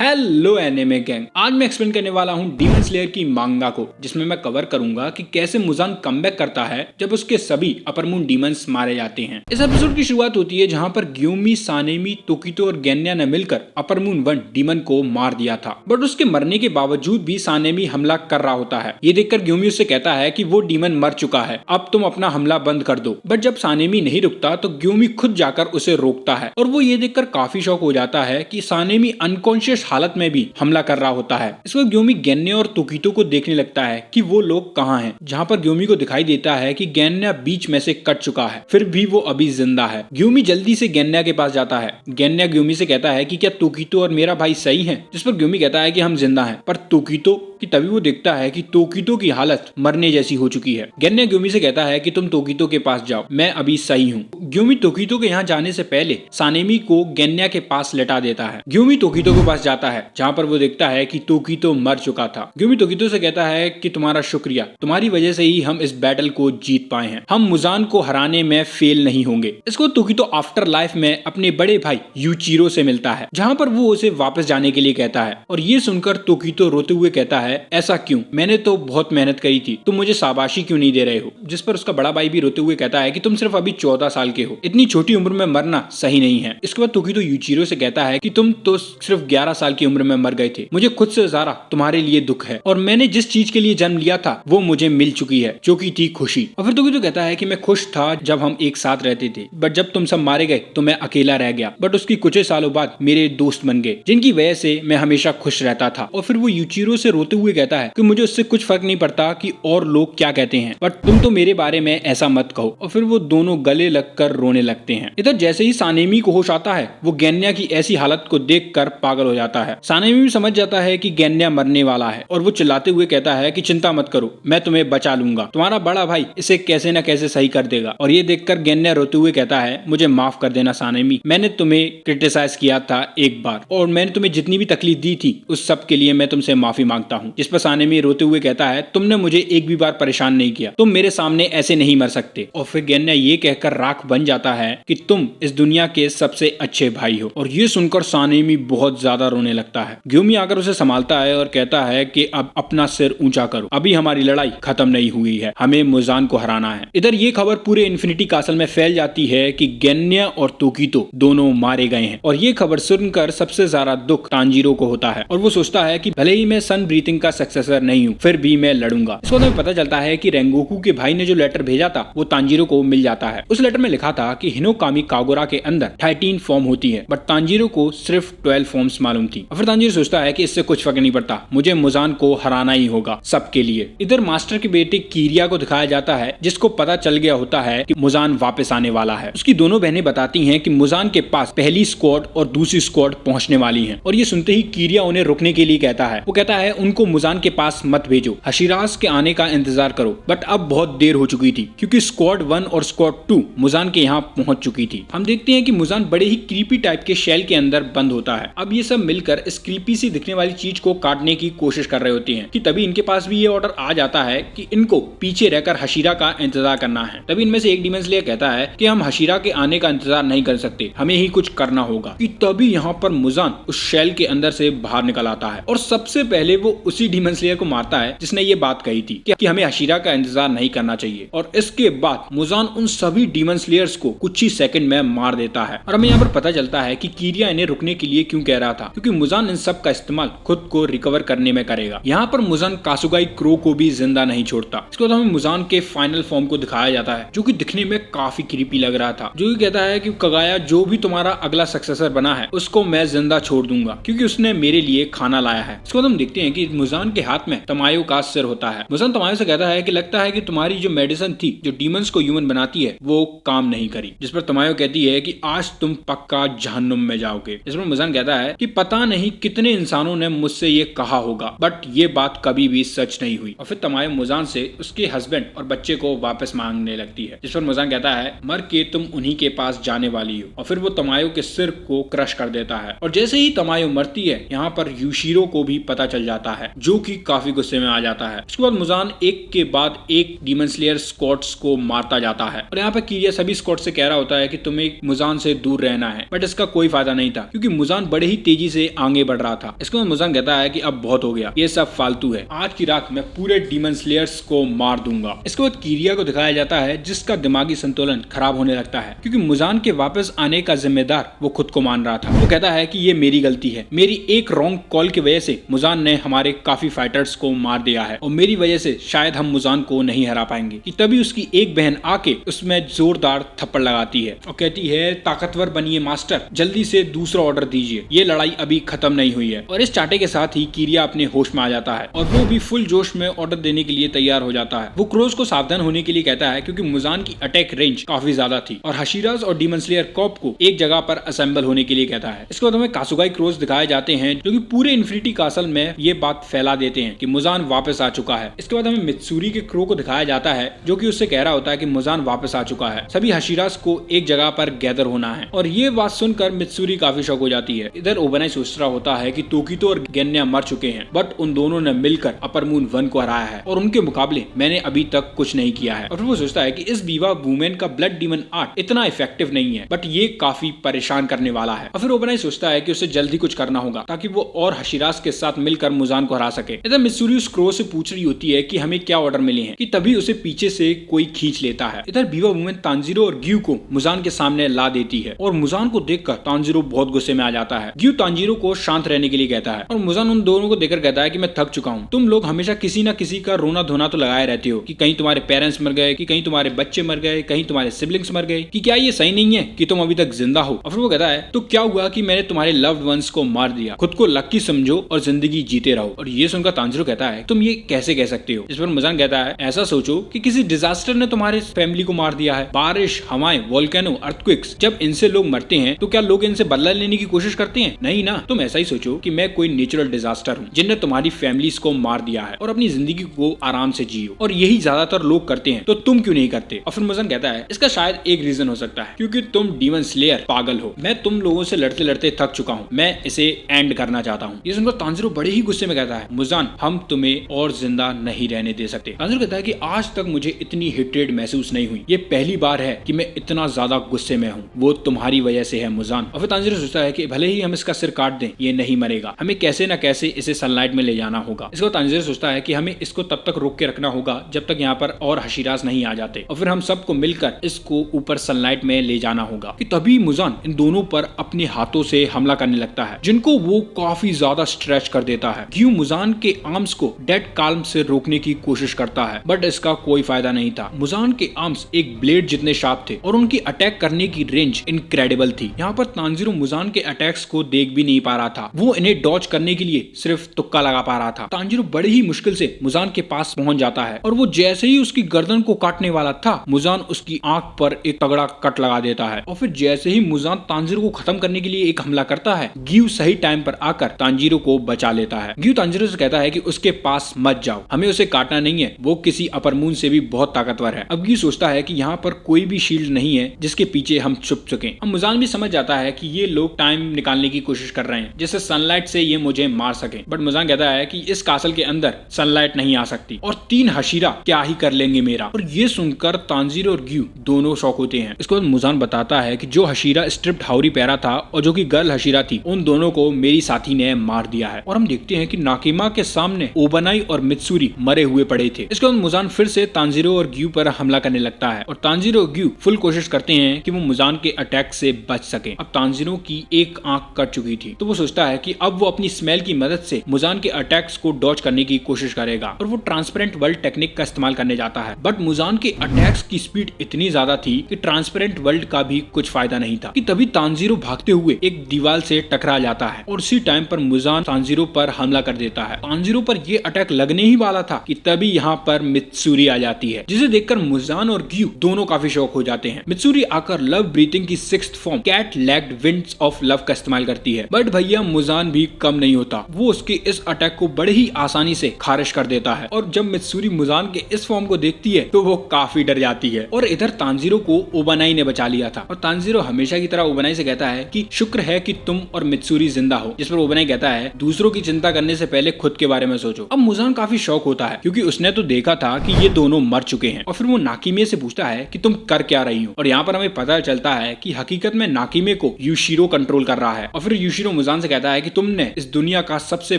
Hello anime gang, आज मैं explain करने वाला हूँ डीमन स्लेयर की मांगा को, जिसमें मैं कवर करूंगा कि कैसे मुजान कमबैक करता है जब उसके सभी अपर मून डीमंस मारे जाते हैं। इस एपिसोड की शुरुआत होती है जहाँ पर ग्यूमी, सानेमी, तोकितो और गेन्या ने मिलकर अपर मून 1 डीमन को मार दिया था, बट उसके मरने के बावजूद भी सानेमी हमला कर रहा होता है। ये देखकर ग्यूमी उससे कहता है कि वो डीमन मर चुका है, अब तुम अपना हमला बंद कर दो। बट जब सानेमी नहीं रुकता तो ग्यूमी खुद जाकर उसे रोकता है और वो ये देखकर काफी शॉक हो जाता है कि सानेमी अनकॉन्शियस हालत में भी हमला कर रहा होता है। इस वक्त ग्यूमी गेन्या और तोकितो को देखने लगता है कि वो लोग कहाँ हैं, जहाँ पर ग्यूमी को दिखाई देता है कि गेन्या बीच में से कट चुका है, फिर भी वो अभी जिंदा है। ग्यूमी जल्दी से गेन्या के पास जाता है। गेन्या ग्यूमी से कहता है कि क्या तोकितो और मेरा भाई सही हैं? जिस पर ग्यूमी कहता है कि हम जिंदा हैं, पर तोकितो कि तभी वो देखता है कि तोकितो की हालत मरने जैसी हो चुकी है। गेन्या ग्यूमी से कहता है कि तुम तोकितो के पास जाओ, मैं अभी सही हूँ। ग्यूमी तोकितो के यहाँ जाने से पहले सानेमी को गेन्या के पास लेटा देता है। ग्यूमी तोकितो के पास जाता है, जहाँ पर वो देखता है कि तोकितो मर चुका था। ग्यूमी तोकितो से कहता है कि तुम्हारा शुक्रिया, तुम्हारी वजह से ही हम इस बैटल को जीत पाए हैं, हम मुजान को हराने में फेल नहीं होंगे। इसको तोकितो आफ्टर लाइफ में अपने बड़े भाई यूचिरो से मिलता है, जहाँ पर वो उसे वापस जाने के लिए कहता है। और ये सुनकर तोकितो रोते हुए कहता है, ऐसा क्यों? मैंने तो बहुत मेहनत करी थी, तुम मुझे शाबाशी क्यों नहीं दे रहे हो? जिस पर उसका बड़ा भाई भी रोते हुए कहता है कि तुम सिर्फ अभी 14 साल के हो, इतनी छोटी उम्र में मरना सही नहीं है। इसके बाद तोकितो यूचिरो से कहता है कि तुम तो सिर्फ 11 साल की उम्र में मर गए थे, मुझे खुद से ज्यादा तुम्हारे लिए दुख है, और मैंने जिस चीज के लिए जन्म लिया था वो मुझे मिल चुकी है, जो कि थी खुशी। और फिर तोकितो कहता है कि मैं खुश था जब हम एक साथ रहते थे, बट जब तुम सब मारे गए तो मैं अकेला रह गया। बट उसकी कुछ सालों बाद मेरे दोस्त बन गए, जिनकी वजह से मैं हमेशा खुश रहता था। और फिर वो यूचिरो से रोते हुए कहता है कि मुझे उससे कुछ फर्क नहीं पड़ता कि और लोग क्या कहते हैं, बट तुम तो मेरे बारे में ऐसा मत कहो। और फिर वो दोनों गले लगकर रोने लगते हैं। इधर जैसे ही सानेमी को होश आता है, वो गेन्या की ऐसी हालत को देखकर पागल हो जाता है। सानेमी भी समझ जाता है कि गेन्या मरने वाला है, और वो चिल्लाते हुए कहता है कि चिंता मत करो, मैं तुम्हें बचा लूंगा, तुम्हारा बड़ा भाई इसे कैसे न कैसे सही कर देगा। और ये देखकर गेन्या रोते हुए कहता है, मुझे माफ कर देना सानेमी, मैंने तुम्हें क्रिटिसाइज किया था एक बार, और मैंने तुम्हें जितनी भी तकलीफ दी थी उस सब के लिए मैं तुमसे माफी मांगता हूँ। जिस पर सानेमी रोते हुए कहता है, तुमने मुझे एक भी बार परेशान नहीं किया, तुम मेरे सामने ऐसे नहीं मर सकते। और फिर गेन्या ये कहकर राख बन जाता है कि तुम इस दुनिया के सबसे अच्छे भाई हो। और ये सुनकर सानेमी बहुत ज्यादा रोने लगता है। ग्यूमी आकर उसे संभालता है और कहता है कि अब अपना सिर ऊंचा करो, अभी हमारी लड़ाई खत्म नहीं हुई है, हमें मुजान को हराना है। इधर ये खबर पूरे इन्फिनिटी कासल में फैल जाती है कि गेन्या और तोकितो दोनों मारे गए हैं। और ये खबर सुनकर सबसे ज्यादा दुख तांजीरो को होता है, और वो सोचता है कि भले ही मैं सन ब्रीथिंग का सक्सेसर नहीं हूँ, फिर भी मैं लड़ूंगा। इसको हमें पता चलता है कि रेंगोकू के भाई ने जो लेटर भेजा था वो तांजीरो को मिल जाता है। उस लेटर में लिखा था कि हिनोकामी कागोरा के अंदर 13 फॉर्म होती है, बट तांजीरो को सिर्फ 12 फॉर्म्स मालूम थी। और फिर तांजीरो सोचता है कि इससे कुछ फर्क नहीं पड़ता, मुझे मुजान को हराना ही होगा सबके लिए। इधर मास्टर के बेटे कीरिया को दिखाया जाता है, जिसको पता चल गया होता है कि मुजान वापस आने वाला है। उसकी दोनों बहनें बताती हैं कि मुजान के पास पहली स्क्वाड और दूसरी स्क्वाड पहुंचने वाली हैं। और ये सुनते ही कीरिया उन्हें रुकने के लिए कहता है। वो कहता है उनको मुजान के पास मत भेजो, हशिराज के आने का इंतजार करो। बट अब बहुत देर हो चुकी थी, क्योंकि स्क्वाड 1 और स्क्वाड 2 मुजान के यहाँ पहुंच चुकी थी। हम देखते हैं कि मुजान बड़े ही क्रीपी टाइप के शेल के अंदर बंद होता है। अब ये सब मिलकर इस क्रीपी सी दिखने वाली चीज को काटने की कोशिश कर रहे होते हैं कि तभी इनके पास भी ये ऑर्डर आ जाता है कि इनको पीछे रहकर हशीरा का इंतजार करना है। तभी इनमें से एक डीमन स्लेयर कहता है कि हम हशीरा के आने का इंतजार नहीं कर सकते, हमें ही कुछ करना होगा। कि तभी यहाँ पर मुजान उस शेल के अंदर से बाहर निकल आता है, और सबसे पहले वो उसी डीमन स्लेयर को मारता है जिसने ये बात कही थी कि हमें हशीरा का इंतजार नहीं करना चाहिए। और इसके बाद मुजान उन सभी डीमन स्लेयर्स को कुछ ही सेकंड में मार देता है। और हमें यहाँ पर पता चलता है कि कीरिया इन्हें रुकने के लिए क्यों कह रहा था, क्योंकि मुजान इन सब का इस्तेमाल खुद को रिकवर करने में करेगा। यहाँ पर मुजान कासुगाई क्रो को भी जिंदा नहीं छोड़ता। इसके बाद हमें मुजान के फाइनल फॉर्म को दिखाया जाता है, जो कि दिखने में काफी क्रीपी लग रहा था। जो कहता है कि कगाया, जो भी तुम्हारा अगला सक्सेसर बना है उसको मैं जिंदा छोड़ दूंगा, क्योंकि उसने मेरे लिए खाना लाया है। इसके बाद हम देखते हैं कि मुजान के हाथ में तमायो का सिर होता है। मुजान तमायो से कहता है कि लगता है कि तुम्हारी जो मेडिसिन थी जो डीमंस को ह्यूमन बनाती है वो काम नहीं करी। जिस पर तमायो कहती है कि आज तुम पक्का जहन्नुम में जाओगे। इस पर मुजान कहता है कि पता नहीं कितने इंसानों ने मुझसे ये कहा होगा, बट ये बात कभी भी सच नहीं हुई। और फिर तमायो मुजान से उसके हस्बैंड और बच्चे को वापस मांगने लगती है। जिस पर मुजान कहता है, मर के तुम उन्हीं के पास जाने वाली हो। और फिर वो तमायो के सिर को क्रश कर देता है। और जैसे ही तमायो मरती है, यहाँ पर यूशिरो को भी पता चल जाता है है, जो कि काफी गुस्से में आ जाता है। उसके बाद मुजान एक के बाद एक डीमन स्लेयर स्क्वाड्स को मारता जाता है और यहाँ पे कीरिया सभी स्क्वाड से कह रहा होता है कि तुम्हें मुजान से दूर रहना है, बट इसका कोई फायदा नहीं था क्योंकि मुजान बड़े ही तेजी से आगे बढ़ रहा था। इसके बाद मुजान कहता है कि अब बहुत हो गया, ये सब फालतू है, आज की रात मैं पूरे डीमन स्लेयर्स को मार दूंगा। इसके बाद कीरिया को दिखाया जाता है जिसका दिमागी संतुलन खराब होने लगता है क्योंकि मुजान के वापस आने का जिम्मेदार वो खुद को मान रहा था। वो कहता है कि ये मेरी गलती है, मेरी एक रॉन्ग कॉल की वजह से मुजान ने हमारे काफी फाइटर्स को मार दिया है और मेरी वजह से शायद हम मुजान को नहीं हरा पाएंगे। कि तभी उसकी एक बहन आके उसमें जोरदार थप्पड़ लगाती है और कहती है ताकतवर बनिए मास्टर, जल्दी से दूसरा ऑर्डर दीजिए, ये लड़ाई अभी खत्म नहीं हुई है। और इस चाटे के साथ ही कीरिया अपने होश में आ जाता है और वो भी फुल जोश में ऑर्डर देने के लिए तैयार हो जाता है। वो क्रोज को सावधान होने के लिए कहता है क्योंकि मुजान की अटैक रेंज काफी ज्यादा थी और हशीराज और डीमन स्लेयर कॉप को एक जगह पर असेंबल होने के लिए कहता है। इसके बाद हमें कासुगाई क्रोज दिखाए जाते हैं जो कि पूरे इन्फिनिटी कासल में ये बात फैला देते हैं कि मुजान वापस आ चुका है। इसके बाद हमें मित्सुरी के क्रो को दिखाया जाता है जो कि उससे कह रहा होता है कि मुजान वापस आ चुका है, सभी हशीराज को एक जगह पर गैदर होना है। और ये बात सुनकर मित्सुरी काफी शॉक हो जाती है। इधर ओबनाई सोच रहा होता है कि तोकितो और गेन्या मर चुके हैं, बट उन दोनों ने मिलकर अपर मून 1 को हराया है और उनके मुकाबले मैंने अभी तक कुछ नहीं किया है। और फिर वो सोचता है कि इस बीवा वुमेन का ब्लड डीमन आर्ट इतना इफेक्टिव नहीं है, बट ये काफी परेशान करने वाला है। और फिर ओबनाई सोचता है कि उसे जल्दी कुछ करना होगा ताकि वो और हशीराज के साथ मिलकर मुजान को हरा सके। इधर मित्सुरी उस क्रो से पूछ रही होती है कि हमें क्या ऑर्डर मिले हैं कि तभी उसे पीछे से कोई खींच लेता है। इधर बीवा वुमेन तांजीरो और ग्यू को मुजान के सामने ला देती है और मुजान को देखकर तांजीरो बहुत गुस्से में आ जाता है। ग्यू तांजीरो को शांत रहने के लिए कहता है और मुजान उन दोनों को देखकर कहता है कि मैं थक चुका हूँ, तुम लोग हमेशा किसी न किसी का रोना धोना तो लगाए रहते हो कि कहीं तुम्हारे पेरेंट्स मर गए, कि कहीं तुम्हारे बच्चे मर गए, कहीं तुम्हारे सिबलिंग्स मर गए, कि क्या ये सही नहीं है कि तुम अभी तक जिंदा हो। और फिर वो कहता है तो क्या हुआ कि मैंने तुम्हारे लव्ड वंस को मार दिया, खुद को लकी समझो और जिंदगी जीते रहो। और ये सुनकर तांजीरो कहता है तुम ये कैसे कह सकते हो। इस पर मुजान कहता है ऐसा सोचो कि किसी डिजास्टर ने तुम्हारे फैमिली को मार दिया है, बारिश, हवाएं, वोल्केनो, अर्थक्वेक्स, जब इनसे लोग मरते हैं तो क्या लोग इनसे बदला लेने की कोशिश करते हैं? नहीं ना। तुम ऐसा ही सोचो कि मैं कोई नेचुरल डिजास्टर हूँ जिनने तुम्हारी फैमिलीज को मार दिया है और अपनी जिंदगी को आराम से जियो, और यही ज्यादातर लोग करते हैं, तो तुम क्यों नहीं करते। और फिर मुजान कहता है इसका शायद एक रीजन हो सकता है क्योंकि तुम डीमन स्लेयर पागल हो, मैं तुम लोगों से लड़ते लड़ते थक चुका हूँ, मैं इसे एंड करना चाहता हूँ। ये सुनकर तांजीरो बड़े ही गुस्से में कहता है मुजान हम तुम्हें और जिंदा नहीं रहने दे सकते। तांजीरो कहता है कि आज तक मुझे इतनी हेट्रेड महसूस नहीं हुई, ये पहली बार है कि मैं इतना ज्यादा गुस्से में हूँ, वो तुम्हारी वजह से है मुजान। और फिर तांजीरो सोचता है कि भले ही हम इसका सिर काट दें ये नहीं मरेगा, हमें कैसे न कैसे इसे सनलाइट में ले जाना होगा। इसको तांजीरो सोचता है कि हमें इसको तब तक रोक के रखना होगा जब तक यहाँ पर और हशीराज नहीं आ जाते और फिर हम सबको मिलकर इसको ऊपर सनलाइट में ले जाना होगा। कि तभी मुजान इन दोनों पर अपने हाथों से हमला करने लगता है जिनको वो काफी ज्यादा स्ट्रेच कर देता है। ग्यू मुजान के आर्म्स को डेड काल्म से रोकने की कोशिश करता है बट इसका कोई फायदा नहीं था। मुजान के आर्म्स एक ब्लेड जितने शार्प थे और उनकी अटैक करने की रेंज इनक्रेडिबल थी। यहाँ पर तांजीरो मुजान के अटैक्स को देख भी नहीं पा रहा था, वो इन्हें डॉज करने के लिए सिर्फ तुक्का लगा पा रहा था। तांजीरो बड़ी ही मुश्किल से मुजान के पास पहुंच जाता है और वो जैसे ही उसकी गर्दन को काटने वाला था मुजान उसकी आंख पर एक तगड़ा कट लगा देता है। और फिर जैसे ही मुजान तांजीरो को खत्म करने के लिए एक हमला करता है, ग्यू सही टाइम पर आकर तांजीरो को बचा लेता है। ग्यू तांजीरो से कहता है कि उसके पास मत जाओ, हमें उसे काटना नहीं है, वो किसी अपर मून से भी बहुत ताकतवर है। अब ग्यू सोचता है कि यहाँ पर कोई भी शील्ड नहीं है जिसके पीछे हम छुप सके। अब मुजान भी समझ जाता है कि ये लोग टाइम निकालने की कोशिश कर रहे हैं जिससे सनलाइट से ये मुझे मार सके, बट मुजान कहता है कि इस कासल के अंदर सनलाइट नहीं आ सकती और 3 हशीरा क्या ही कर लेंगे मेरा। और ये सुनकर तांजीरो और ग्यू दोनों शॉक होते हैं। इसके बाद मुजान बताता है कि जो हशीरा स्ट्रिप्ड हाउरी पैरा था और जो कि गर्ल हशीरा थी, उन दोनों को मेरी साथी ने मार दिया है। और हम देखते हैं कि नाकिमा के सामने ओबनाई और मित्सुरी मरे हुए पड़े थे। इसके बाद मुजान फिर से तांजीरो और ग्यू पर हमला करने लगता है और तांजीरो और ग्यू फुल कोशिश करते हैं कि वो मुजान के अटैक से बच सके। अब तांजीरो की एक आंख कट चुकी थी तो वो सोचता है कि अब वो अपनी स्मेल की मदद से मुजान के अटैक्स को डॉज करने की कोशिश करेगा और वो ट्रांसपेरेंट वर्ल्ड टेक्निक का इस्तेमाल करने जाता है। बट मुजान के अटैक्स की स्पीड इतनी ज्यादा थी कि ट्रांसपेरेंट वर्ल्ड का भी कुछ फायदा नहीं था। कि तभी तांजीरो भागते हुए एक दीवार से टकरा जाता है और उसी टाइम पर मुजान तांजीरो पर हमला कर देता है। तांजीरो पर ये अटैक लगने ही वाला था कि तभी यहाँ पर मित्सुरी आ जाती है जिसे देखकर मुजान और ग्यू दोनों काफी शॉक हो जाते हैं। मित्सुरी आकर लव ब्रीथिंग की 6th form cat legged winds of love का इस्तेमाल करती है, बट भैया मुजान भी कम नहीं होता, वो उसके इस अटैक को बड़े ही आसानी से खारिज कर देता है। और जब मित्सुरी मुजान के इस फॉर्म को देखती है तो वो काफी डर जाती है। और इधर तांजीरो को ओबनाई ने बचा लिया था और तांजीरो हमेशा की तरह ओबनाई से कहता है कि शुक्र है कि तुम और मित्सुरी जिंदा हो। जिस पर ओबनाई कहता है दूसरों की चिंता करने से पहले खुद के बारे में सोचो। अब मुजान काफी शौक होता है क्योंकि उसने तो देखा था कि ये दोनों मर चुके हैं और फिर वो नाकिमे से पूछता है कि तुम कर क्या रही हो। और यहाँ पर हमें पता चलता है कि हकीकत में नाकिमे को यूशिरो कंट्रोल कर रहा है। और फिर यूशिरो मुजान से कहता है कि तुमने इस दुनिया का सबसे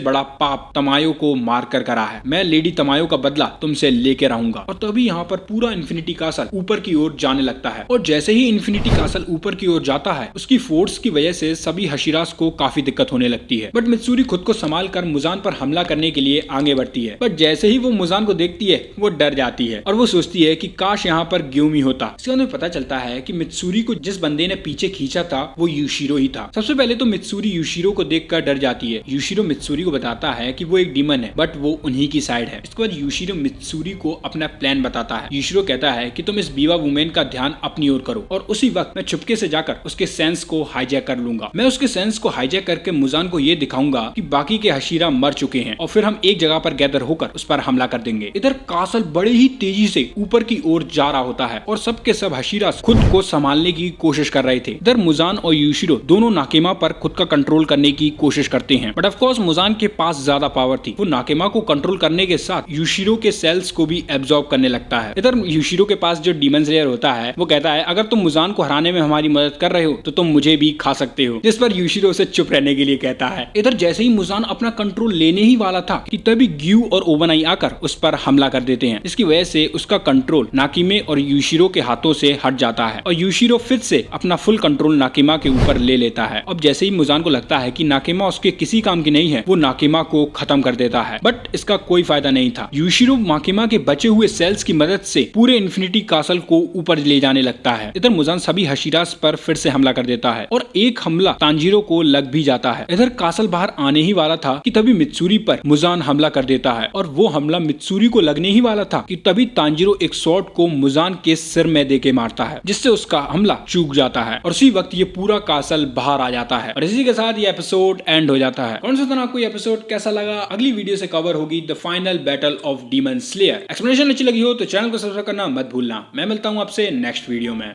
बड़ा पाप तमायो को मार कर करा है। मैं लेडी तमायो का बदला तुमसे लेके रहूंगा। और तभी यहाँ पर पूरा इन्फिनिटी कासल ऊपर की ओर जाने लगता है और जैसे ही इन्फिनिटी कासल ऊपर की ओर जाता है उसकी फोर्स की वजह से सभी हशीरास को काफी दिक्कत होने लगती है। बट मित्सुरी खुद को संभाल कर मुजान पर हमला करने के लिए आगे बढ़ती है। बट जैसे ही वो मुजान को देखती है वो डर जाती है और वो सोचती है कि काश यहाँ पर ग्यूमी होता। इससे हमें पता चलता है कि मित्सुरी को जिस बंदे ने पीछे खींचा था वो यूशिरो ही था। सबसे पहले तो मित्सुरी यूशिरो को देखकर डर जाती है। यूशिरो मित्सुरी को बताता है कि वो एक डीमन है बट वो उन्हीं की साइड है। इसके बाद यूशिरो मित्सुरी को अपना प्लान बताता है। यूशिरो कहता है कि तुम इस बीवा वुमेन का ध्यान अपनी ओर करो और उसी वक्त मैं चुपके से जाकर उसके सेंस को हाईजैक कर लूंगा। मैं उसके सेंस को हाईजैक करके मुजान को ये दिखाऊंगा कि बाकी के हशीरा मर चुके हैं और फिर हम एक जगह पर गैदर होकर उस पर हमला कर देंगे। इधर कासल बड़े ही तेजी से ऊपर की ओर जा रहा होता है और सबके सब हशीरा खुद को संभालने की कोशिश कर रहे थे। इधर मुजान और यूशिरो दोनों नाकेमा पर खुद का कंट्रोल करने की कोशिश करते हैं बट ऑफ कोर्स मुजान के पास ज्यादा पावर थी। वो नाकेमा को कंट्रोल करने के साथ यूशिरो के सेल्स को भी एब्जॉर्ब करने लगता है। इधर यूशिरो के पास जो डीमन स्लेयर होता है वो कहता है अगर तुम मुजान को हराने में हमारी मदद कर रहे हो तो तुम मुझे भी खा सकते हो, जिस पर यूशिरो उसे चुप रहने के लिए कहता है। इधर जैसे ही मुजान अपना कंट्रोल लेने ही वाला था कि तभी ग्यू और ओबनाई आकर उस पर हमला कर देते हैं। इसकी वजह से उसका कंट्रोल नाकिमे और यूशिरो के हाथों से हट जाता है और यूशिरो फिर से अपना फुल कंट्रोल नाकिमा के ऊपर ले लेता है। अब जैसे ही मुजान को लगता है कि नाकिमा उसके किसी काम की नहीं है वो नाकिमा को खत्म कर देता है बट इसका कोई फायदा नहीं था। यूशिरो नाकिमा के बचे हुए सेल्स की मदद से पूरे इन्फिनिटी कासल को ऊपर ले जाने लगता है। इधर मुजान सभी हशीरास पर फिर से हमला कर देता है और एक हमला तांजीरो को लग भी जाता है। इधर कासल बाहर आने ही वाला था कि तभी मित्सुरी पर मुजान हमला कर देता है और वो हमला मित्सुरी को लगने ही वाला था कि तभी तांजीरो एक शॉट को मुजान के सिर में देके मारता है जिससे उसका हमला चूक जाता है और उसी वक्त ये पूरा कासल बाहर आ जाता है और इसी के साथ ये एपिसोड एंड हो जाता है। कौन सा था आपको ये एपिसोड कैसा लगा? अगली वीडियो से कवर होगी the final battle of demon slayer. Explanation अच्छी लगी हो तो चैनल को सब्सक्राइब करना मत भूलना। मैं मिलता हूँ आपसे नेक्स्ट वीडियो में।